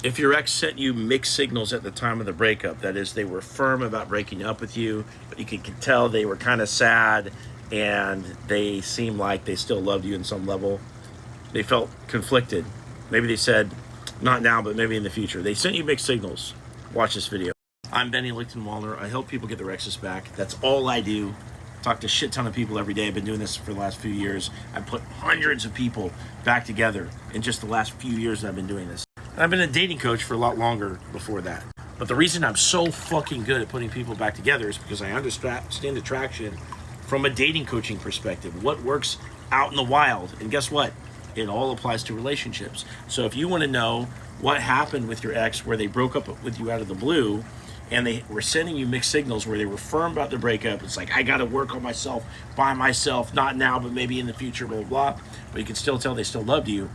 If your ex sent you mixed signals at the time of the breakup, that is, they were firm about breaking up with you, but you could tell they were kind of sad and they seemed like they still loved you in some level. They felt conflicted. Maybe they said, not now, but maybe in the future. They sent you mixed signals. Watch this video. I'm Benny Lichtenwalner. I help people get their exes back. That's all I do. Talk to a shit ton of people every day. I've been doing this for the last few years. I've put hundreds of people back together in just the last few years that I've been doing this. And I've been a dating coach for a lot longer before that. But the reason I'm so fucking good at putting people back together is because I understand attraction from a dating coaching perspective. What works out in the wild. And guess what? It all applies to relationships. So if you want to know what happened with your ex where they broke up with you out of the blue and they were sending you mixed signals where they were firm about the breakup, it's like, I got to work on myself by myself, not now, but maybe in the future, blah, blah, blah. But you can still tell they still loved you.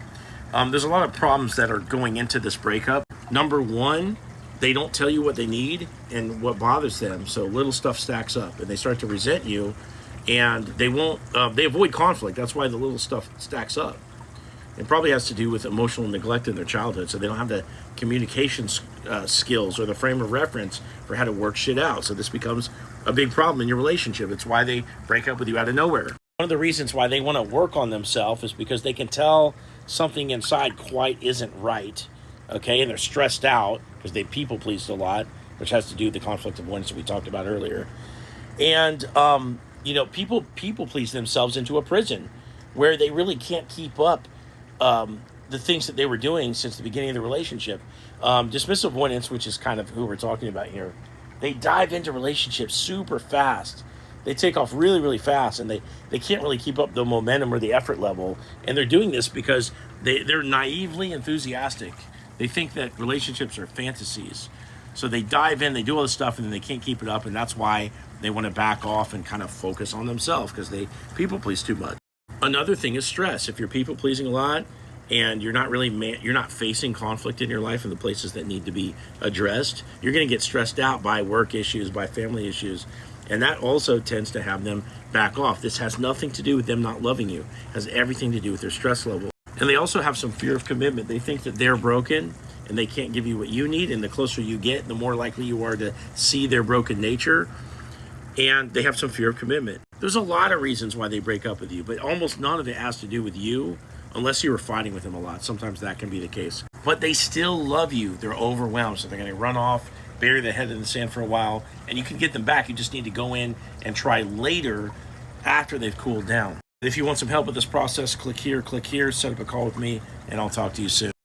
There's a lot of problems that are going into this breakup. Number one, they don't tell you what they need and what bothers them. So little stuff stacks up and they start to resent you and they avoid conflict. That's why the little stuff stacks up. It probably has to do with emotional neglect in their childhood, so they don't have the communication skills or the frame of reference for how to work shit out. So this becomes a big problem in your relationship. It's why they break up with you out of nowhere. One of the reasons why they want to work on themselves is because they can tell something inside quite isn't right, okay? And they're stressed out because they people pleased a lot, which has to do with the conflict avoidance that we talked about earlier. And, people please themselves into a prison where they really can't keep up the things that they were doing since the beginning of the relationship. Dismissive avoidance, which is kind of who we're talking about here, they dive into relationships super fast. They take off really, really fast, and they can't really keep up the momentum or the effort level. And they're doing this because they're naively enthusiastic. They think that relationships are fantasies. So they dive in, they do all this stuff, and then they can't keep it up, and that's why they want to back off and kind of focus on themselves because they people please too much. Another thing is stress. If you're people pleasing a lot and you're not facing conflict in your life in the places that need to be addressed, you're going to get stressed out by work issues, by family issues, and that also tends to have them back off. This has nothing to do with them not loving you. It has everything to do with their stress level. And they also have some fear of commitment. They think that they're broken and they can't give you what you need, and the closer you get, the more likely you are to see their broken nature. And they have some fear of commitment. There's a lot of reasons why they break up with you, but almost none of it has to do with you unless you were fighting with them a lot. Sometimes that can be the case. But they still love you. They're overwhelmed, so they're going to run off, bury their head in the sand for a while, and you can get them back. You just need to go in and try later after they've cooled down. If you want some help with this process, click here, set up a call with me, and I'll talk to you soon.